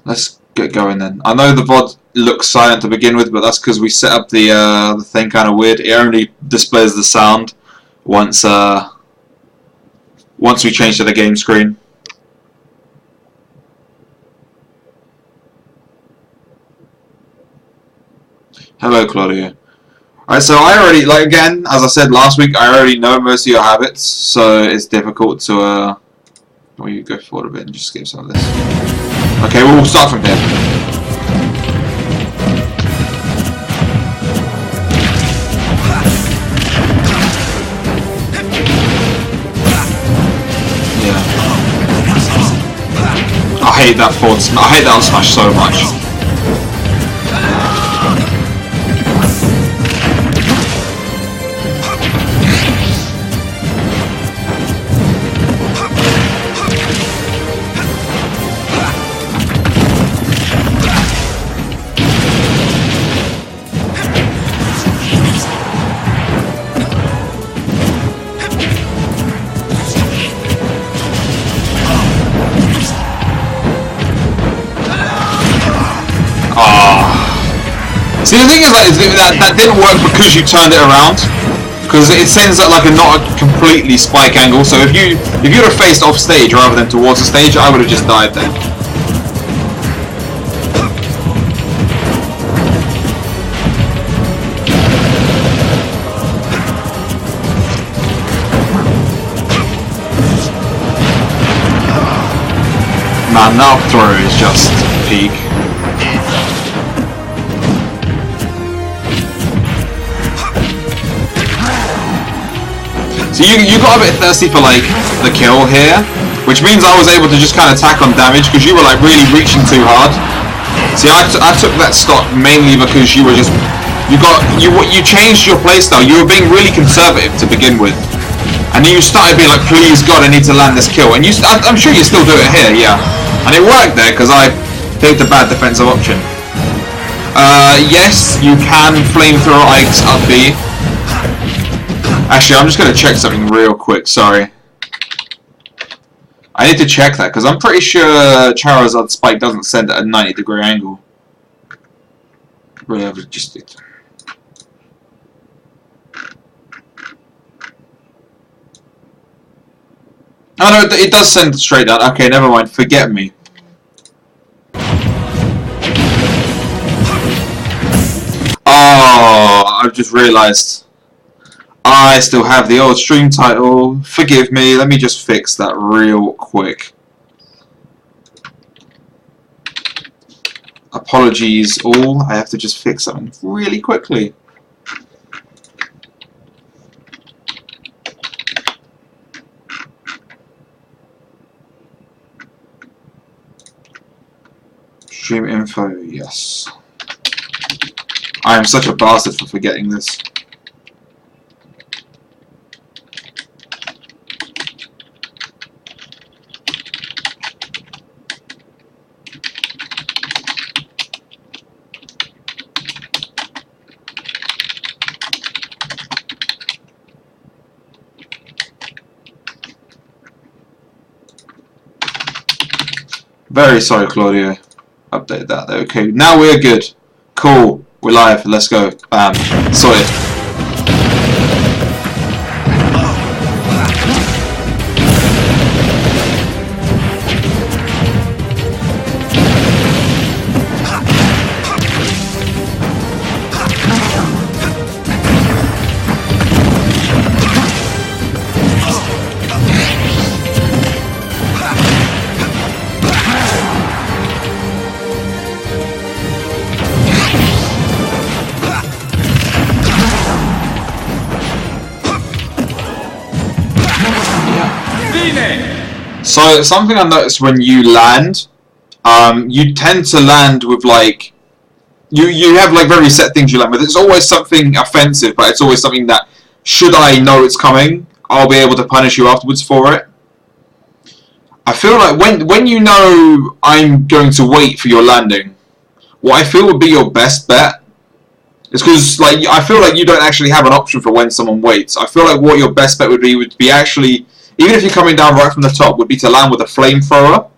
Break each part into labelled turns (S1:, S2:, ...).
S1: Let's get going then. I know the VOD looks silent to begin with, but that's because we set up the thing kind of weird. It only displays the sound once we change to the game screen. Hello, Claudio. Alright, so I already, like, again, as I said last week, I already know most of your habits, so it's difficult to, well, you go forward a bit and just skip some of this. Okay, we'll start from here. Yeah. I hate that forward smash. I hate that smash so much. See, the thing is that didn't work because you turned it around, because it sends like not a completely spike angle. So if you'd have faced off stage rather than towards the stage, I would have just died then. Man, that up throw is just peak. So you got a bit thirsty for like the kill here, which means I was able to just kind of tack on damage because you were like really reaching too hard. See, I took that stock mainly because you were just you changed your playstyle. You were being really conservative to begin with, and then you started being like, please God, I need to land this kill. And I'm sure you still do it here, yeah. And it worked there because I picked a bad defensive option. Yes, you can flamethrower Ike's up B. Actually, I'm just going to check something real quick, sorry. I need to check that, because I'm pretty sure Charizard's spike doesn't send at a 90-degree angle. Really, I would just... Oh no, it does send straight down. Okay, never mind, forget me. Oh, I've just realised. I still have the old stream title. Forgive me, let me just fix that real quick. Apologies all, I have to just fix something really quickly. Stream info, yes. I am such a bastard for forgetting this. Very sorry, Claudio. Update that. Okay, now we're good. Cool. We're live. Let's go. Bam. Sorted. So something I noticed when you land, you tend to land with like, you have like very set things you land with. It's always something offensive, but it's always something that, should I know it's coming, I'll be able to punish you afterwards for it. I feel like when you know I'm going to wait for your landing, what I feel would be your best bet is because like I feel like you don't actually have an option for when someone waits. I feel like what your best bet would be actually, even if you're coming down right from the top, would be to land with a flamethrower.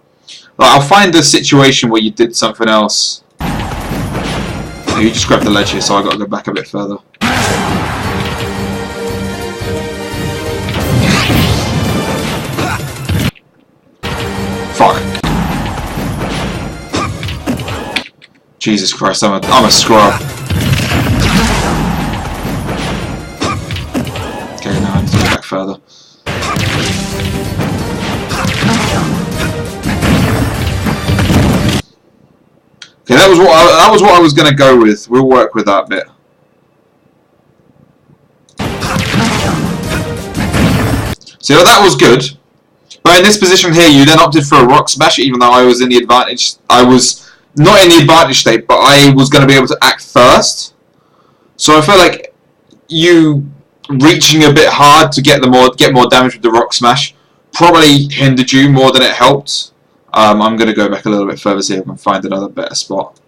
S1: Like, I'll find a situation where you did something else. Oh, you just grabbed the ledge here, so I got to go back a bit further. Fuck. Jesus Christ, I'm a scrub. Okay, now I need to go back further. Okay, that was what I was gonna go with. We'll work with that bit. So that was good. But in this position here, you then opted for a rock smash, even though I was in the advantage. I was not in the advantage state, but I was going to be able to act first. So I feel like you reaching a bit hard to get more damage with the rock smash probably hindered you more than it helped. I'm going to go back a little bit further, see if I can find another better spot.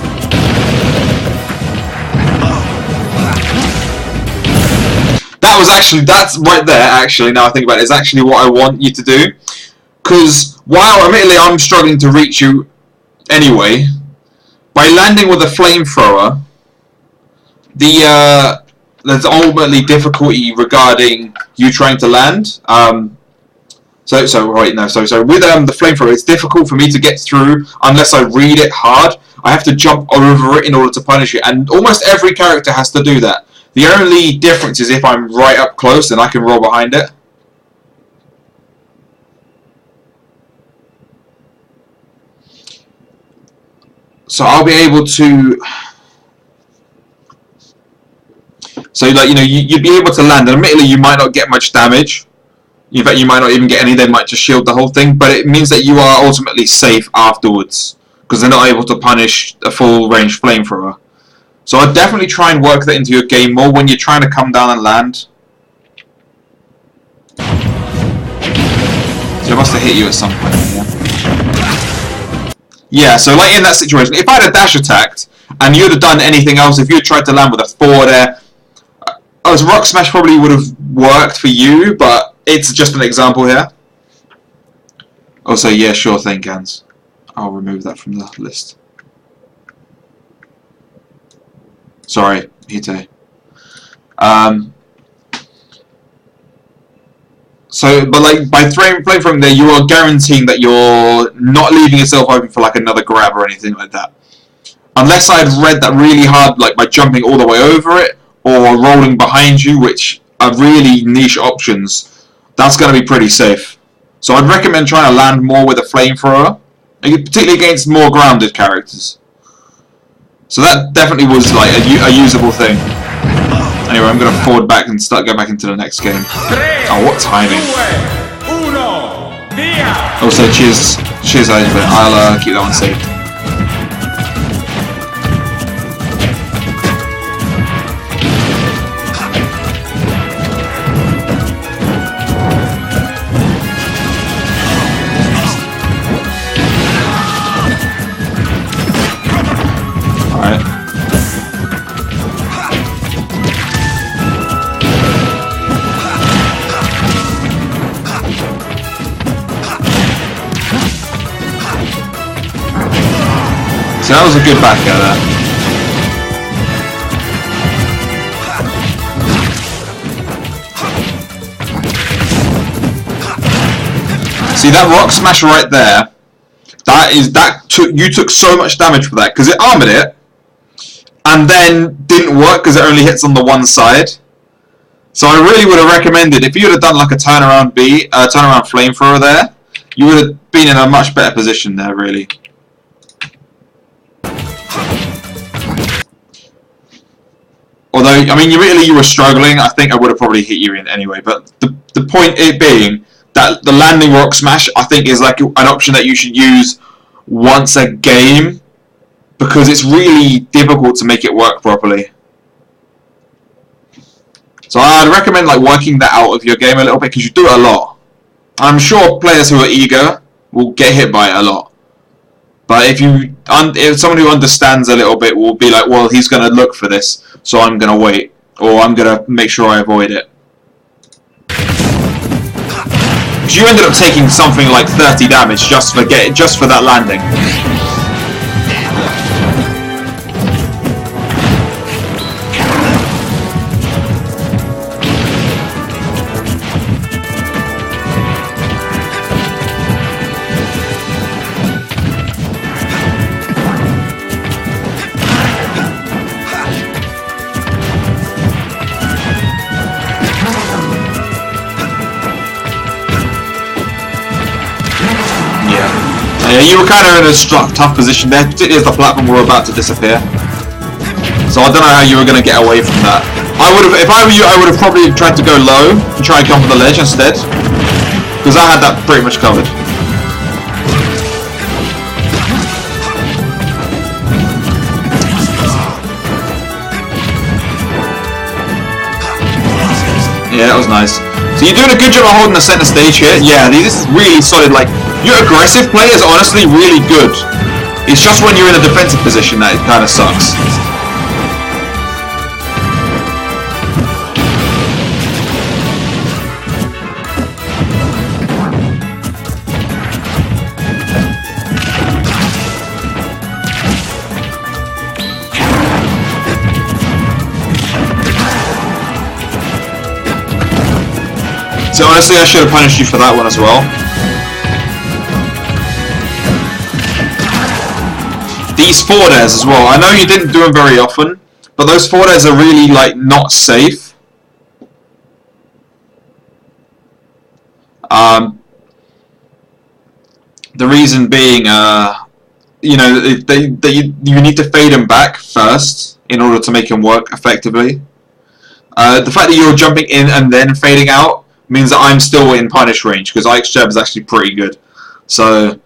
S1: That's right there, actually, now I think about it, is actually what I want you to do. Because while admittedly I'm struggling to reach you anyway, by landing with a flamethrower, there's ultimately difficulty regarding you trying to land. So with the flamethrower, it's difficult for me to get through unless I read it hard. I have to jump over it in order to punish it, and almost every character has to do that. The only difference is if I'm right up close, then I can roll behind it. So I'll be able to. So like you'd be able to land, and admittedly you might not get much damage. In fact, you might not even get any. They might just shield the whole thing, but it means that you are ultimately safe afterwards because they're not able to punish a full range flamethrower. So I'd definitely try and work that into your game more when you're trying to come down and land. So it must have hit you at some point. Yeah, so like in that situation, if I'd have dash attacked and you'd have done anything else, if you had tried to land with a 4 there, as rock smash probably would have worked for you, but it's just an example here. Also, yeah, sure thing, Gans. I'll remove that from the list. Sorry, Hite. But like by flamethrower there, you are guaranteeing that you're not leaving yourself open for like another grab or anything like that. Unless I'd read that really hard, like by jumping all the way over it or rolling behind you, which are really niche options. That's going to be pretty safe. So I'd recommend trying to land more with a flamethrower, particularly against more grounded characters. So that definitely was like a usable thing. Anyway, I'm going to forward back and go back into the next game. Oh, what timing. Also, cheers, I'll keep that one saved. So that was a good back out there. See that rock smash right there? You took so much damage for that because it armored it, and then didn't work because it only hits on the one side. So I really would have recommended if you would have done like a turnaround flamethrower there, you would have been in a much better position there, really. Although, I mean, you were struggling, I think I would have probably hit you in anyway. But the point it being that the landing rock smash, I think, is like an option that you should use once a game because it's really difficult to make it work properly. So I'd recommend like working that out of your game a little bit because you do it a lot. I'm sure players who are eager will get hit by it a lot. But if someone who understands a little bit will be like, well, he's going to look for this, so I'm going to wait, or I'm going to make sure I avoid it. Because you ended up taking something like 30 damage just for that landing. Yeah, you were kind of in a tough position there, particularly as the platform were about to disappear. So I don't know how you were going to get away from that. If I were you, I would have probably tried to go low and try and come for the ledge instead, because I had that pretty much covered. Yeah, that was nice. So you're doing a good job of holding the center stage here. Yeah, this is really solid. Like, your aggressive play is honestly really good. It's just when you're in a defensive position that it kind of sucks. So honestly, I should have punished you for that one as well. These forward airs as well. I know you didn't do them very often, but those forward airs are really like not safe. The reason being, you know, you need to fade them back first in order to make them work effectively. The fact that you're jumping in and then fading out means that I'm still in punish range, because Ike's jab is actually pretty good. So,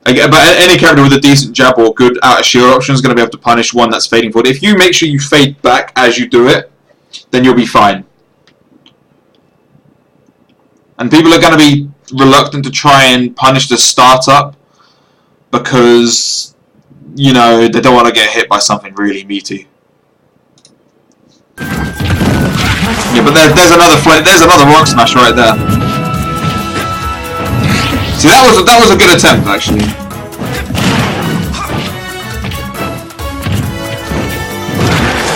S1: again, but any character with a decent jab or good out of shield option is going to be able to punish one that's fading forward. If you make sure you fade back as you do it, then you'll be fine. And people are going to be reluctant to try and punish the startup because, you know, they don't want to get hit by something really meaty. Yeah, but there's another rock smash right there. See, that was a good attempt actually.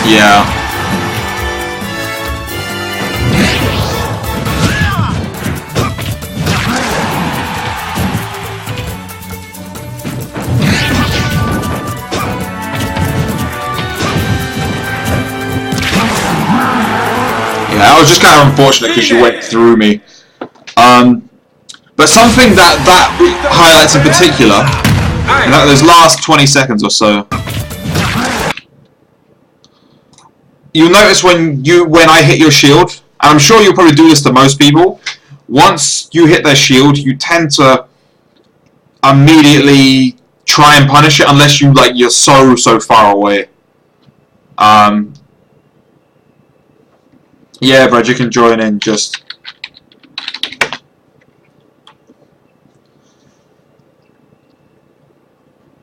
S1: Yeah. Yeah, that was just kind of unfortunate because you went through me. But something that highlights in particular, in those last 20 seconds or so, you'll notice when I hit your shield, and I'm sure you'll probably do this to most people, once you hit their shield, you tend to immediately try and punish it unless you're so far away. Yeah, Brad, you can join in just.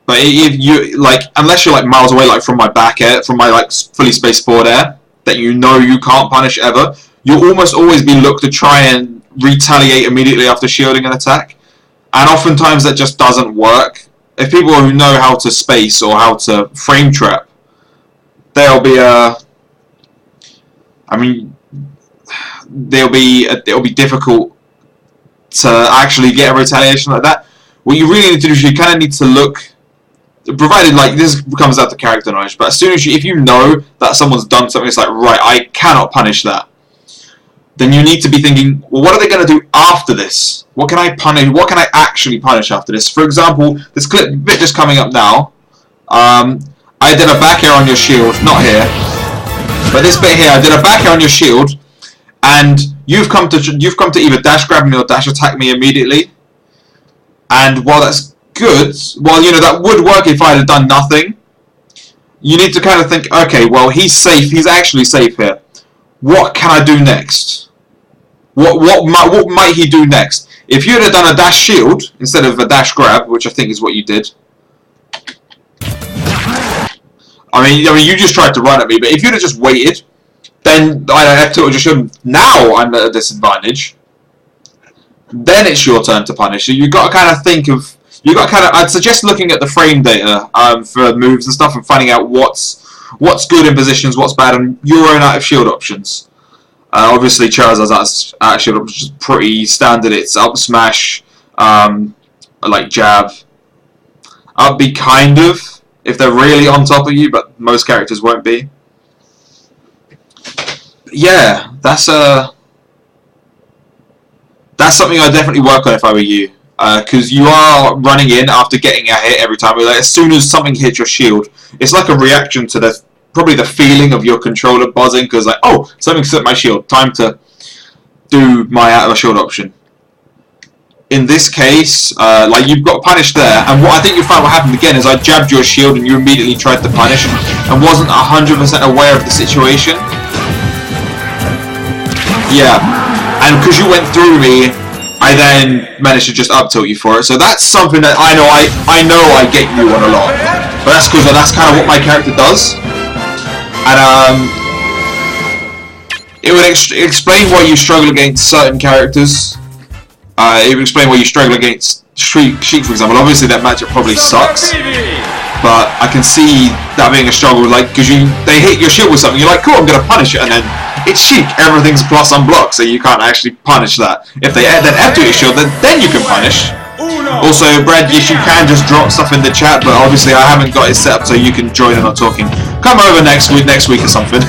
S1: But if you unless you're miles away, from my back air, from my fully spaced forward air, that you know you can't punish ever, you'll almost always be looked to try and retaliate immediately after shielding an attack, and oftentimes that just doesn't work. If people who know how to space or how to frame trap, there'll be it'll be difficult to actually get a retaliation like that. What you really need to do is you kind of need to look, provided this comes out to character knowledge, but as soon as if you know that someone's done something, it's right, I cannot punish that, then you need to be thinking, well, what are they going to do after this? What can I punish? What can I actually punish after this? For example, this bit just coming up now, I did a back air on your shield, not here, but this bit here, I did a back air on your shield, and you've come to either dash grab me or dash attack me immediately. And while that's good, that would work if I had done nothing. You need to kind of think, okay, well, he's safe. He's actually safe here. What can I do next? What might he do next? If you had done a dash shield instead of a dash grab, which I think is what you did. I mean, you just tried to run at me, but if you'd have just waited, then I have to just show him. Now I'm at a disadvantage. then it's your turn to punish. So you've got to kind of think of, I'd suggest looking at the frame data for moves and stuff and finding out what's good in positions, what's bad, and your own out of shield options. Obviously Charizard's out of shield options is pretty standard. It's up smash, like jab, up B kind of, if they're really on top of you, but most characters won't be. Yeah, that's something I'd definitely work on if I were you, because you are running in after getting a hit every time. Like, as soon as something hits your shield, it's like a reaction to probably the feeling of your controller buzzing, because like, oh, something hit my shield, time to do my out of shield option. In this case, like you've got punished there, and what I think you found what happened again is I jabbed your shield and you immediately tried to punish and wasn't 100% aware of the situation. Yeah, and because you went through me, I then managed to just up tilt you for it. So that's something that I know I get you on a lot, but that's because that's kind of what my character does. And it would explain why you struggle against certain characters. It would explain why you struggle against Sheik, for example. Obviously that matchup probably sucks, but I can see that being a struggle, like, because they hit your shield with something, you're like, cool, I'm gonna punish it, and then it's Sheik, everything's plus unblock, so you can't actually punish that. If they then F2 your shield, then you can punish. Also, Brad, yes, you can just drop stuff in the chat, but obviously I haven't got it set up so you can join in on talking. Come over next week or something.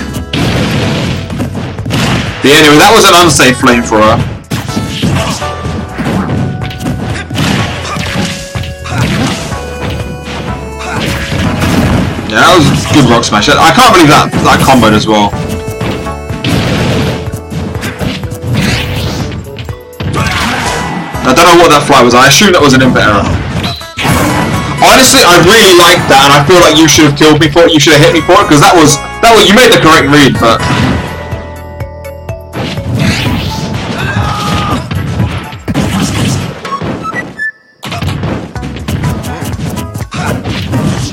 S1: Yeah, anyway, that was an unsafe flamethrower. Yeah, that was a good rock smash. I can't believe that comboed as well. I don't know what that fly was. I assume that was an input error. Honestly, I really liked that, and I feel like you should have killed me for it. You should have hit me for it, because that was you made the correct read, but.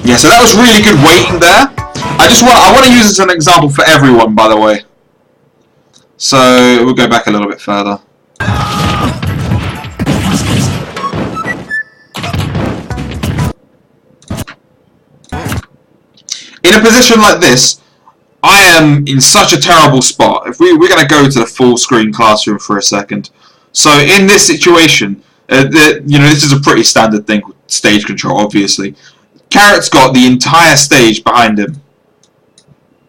S1: Yeah, so that was really good waiting there. I want to use this as an example for everyone, by the way. So we'll go back a little bit further. In a position like this, I am in such a terrible spot. If we're going to go to the full screen classroom for a second. So in this situation, this is a pretty standard thing, stage control, obviously. C4rrot's got the entire stage behind him.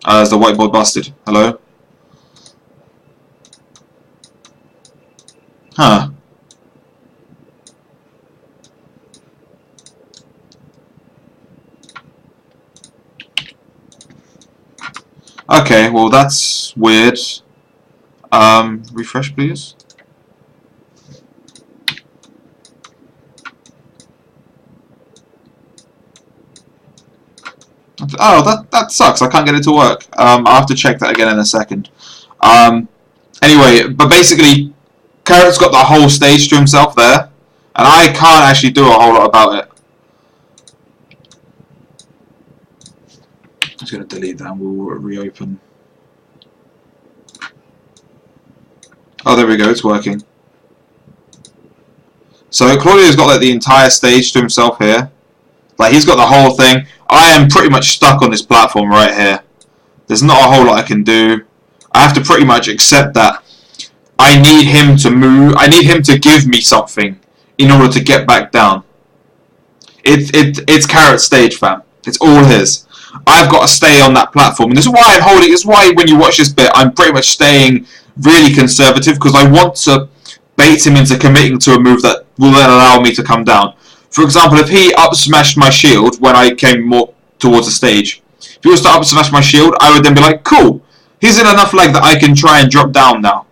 S1: Is the whiteboard busted? Hello? Huh. Okay, well that's weird. Refresh please. Oh, that sucks. I can't get it to work. I'll have to check that again in a second. Anyway, but basically, C4rrot's got the whole stage to himself there, and I can't actually do a whole lot about it. I'm just going to delete that and we'll reopen. Oh, there we go. It's working. So Claudio's got like the entire stage to himself here. Like, he's got the whole thing. I am pretty much stuck on this platform right here. There's not a whole lot I can do. I have to pretty much accept that I need him to move. I need him to give me something in order to get back down. It's C4rrot's stage, fam. It's all his. I've got to stay on that platform, and this is why I'm holding. This is why when you watch this bit, I'm pretty much staying really conservative, because I want to bait him into committing to a move that will then allow me to come down. For example, if he up smashed my shield when I came more towards the stage, if he was to up smash my shield, I would then be like, cool, he's in enough lag that I can try and drop down now.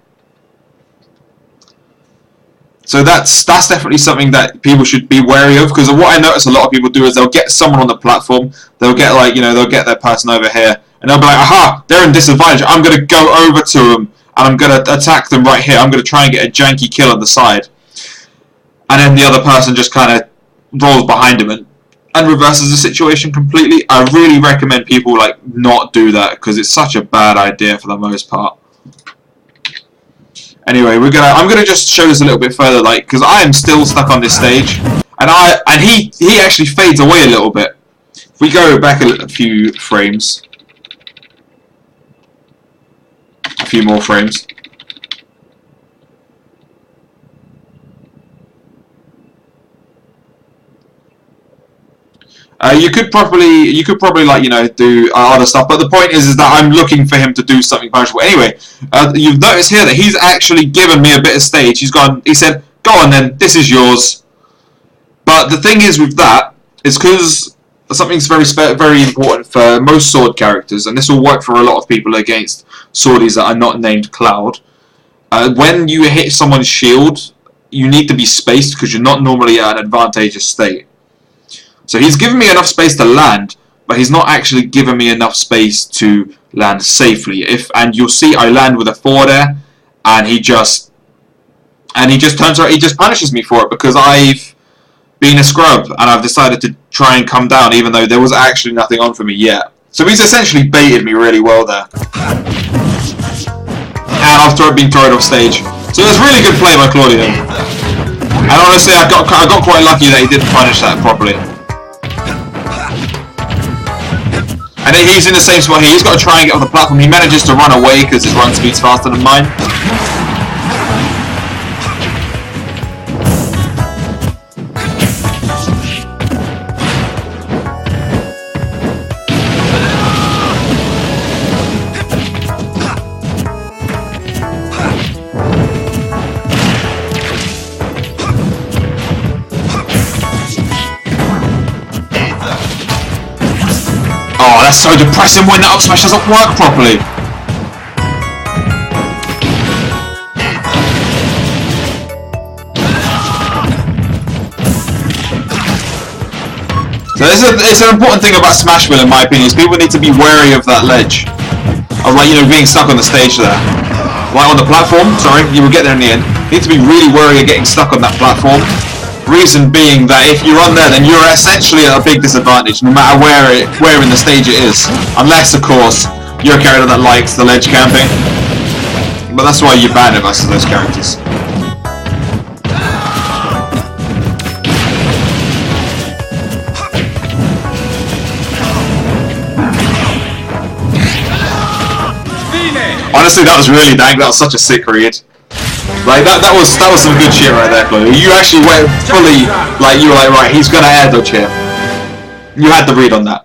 S1: So that's definitely something that people should be wary of, because what I notice a lot of people do is they'll get someone on the platform, they'll get like, they'll get their person over here, and they'll be like, aha, they're in disadvantage, I'm going to go over to them, and I'm going to attack them right here, I'm going to try and get a janky kill on the side. And then the other person just kind of rolls behind him and reverses the situation completely. I really recommend people not do that, because it's such a bad idea for the most part. Anyway, I'm gonna just show this a little bit further, like, because I am still stuck on this stage, and he actually fades away a little bit. If we go back a few frames, a few more frames. You could probably like, you know, do other stuff, but the point is that I'm looking for him to do something punishable. Anyway, you've noticed here that he's actually given me a bit of stage. He said, "Go on then, this is yours." But the thing is with that is because something's very important for most sword characters, and this will work for a lot of people against swordies that are not named Cloud. When you hit someone's shield, you need to be spaced because you're not normally at an advantageous state. So he's given me enough space to land, but he's not actually given me enough space to land safely. And you'll see I land with a 4 there, and he just turns around, he just punishes me for it because I've been a scrub and I've decided to try and come down even though there was actually nothing on for me yet. So he's essentially baited me really well there. And I've been thrown off stage. So it was really good play by Claudio. And honestly, I got quite lucky that he didn't punish that properly. And he's in the same spot here. He's got to try and get off the platform. He manages to run away because his run speed's faster than mine. Oh, that's so depressing when the up smash doesn't work properly. So it's an important thing about Smash Wheel in my opinion, is people need to be wary of that ledge. Of like, you know, being stuck on the stage there. Like on the platform, sorry, you will get there in the end. You need to be really wary of getting stuck on that platform. Reason being that if you're on there, then you're essentially at a big disadvantage, no matter where in the stage it is. Unless, of course, you're a character that likes the ledge camping. But that's why you ban it versus those characters. Honestly, that was really dank. That was such a sick read. Like that was some good shit right there, Chloe. You actually went fully, like, you were like, right, he's gonna air dodge here. You had the read on that.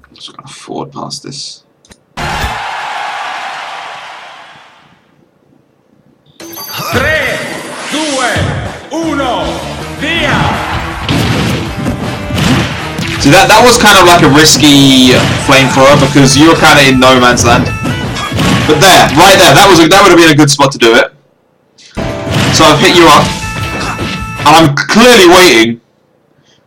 S1: I'm just gonna forward past this.
S2: 3, 2, 1, via!
S1: See, that was kind of like a risky flamethrower because you were kind of in no man's land. But there, right there, that would have been a good spot to do it. So I've hit you up, and I'm clearly waiting.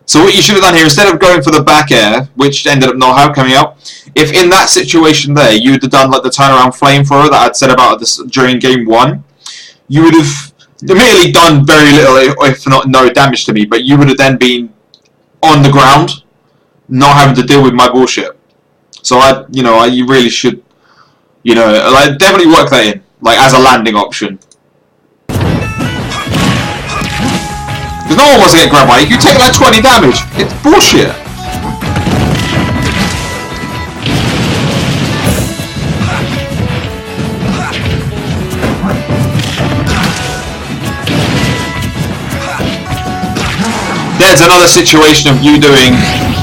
S1: So what you should have done here, instead of going for the back air, which ended up not coming out, if in that situation there you would have done like the turnaround flamethrower that I'd said about this during game 1, you would have immediately done very little, if not no damage to me, but you would have then been on the ground, not having to deal with my bullshit. So you really should, like, definitely work that in, like, as a landing option. Because no one wants to get grabbed by you. You take like 20 damage. It's bullshit. There's another situation of you doing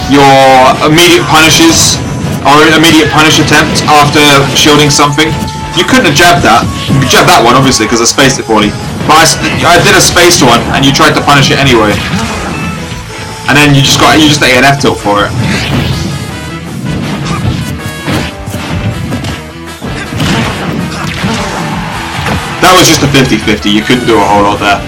S1: your immediate punishes or immediate punish attempt after shielding something. You couldn't have jabbed that. You could jab that one, obviously, because I spaced it poorly. But I did a spaced one, and you tried to punish it anyway. And then you just ate an F tilt for it. That was just a 50-50. You couldn't do a whole lot there.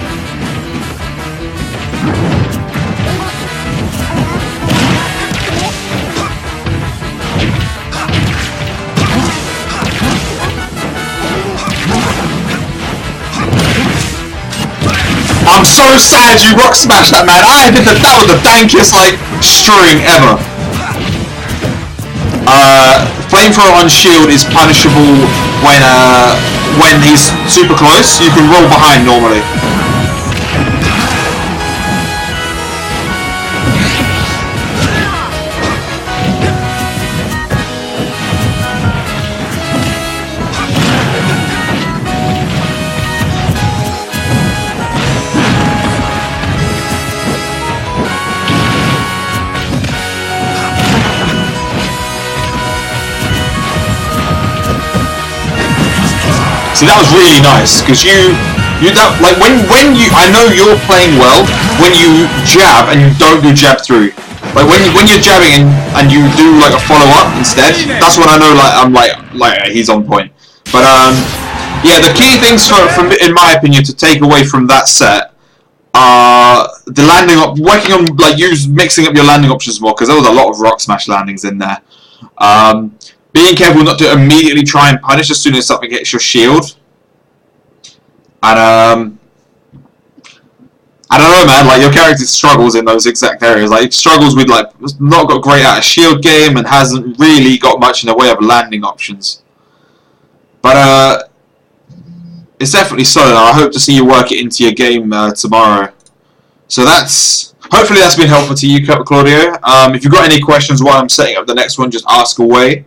S1: I'm so sad you rock smashed that, man. I did that was the dankest, like, string ever. Flamethrower on shield is punishable when he's super close. You can roll behind normally. See, that was really nice, because like when you, I know you're playing well when you jab and you don't do jab through. Like when you're jabbing and you do like a follow up instead, that's when I know like I'm like he's on point. But yeah, the key things from in my opinion to take away from that set are the landing up, working on like mixing up your landing options more, because there was a lot of rock smash landings in there. Being careful not to immediately try and punish as soon as something hits your shield. And I don't know, man, like your character struggles in those exact areas. Like, it struggles with like not got great at a shield game and hasn't really got much in the way of landing options. But it's definitely solid. I hope to see you work it into your game tomorrow. So hopefully that's been helpful to you, Claudio. If you've got any questions while I'm setting up the next one, just ask away.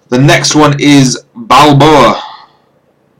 S1: The next one is Balboa.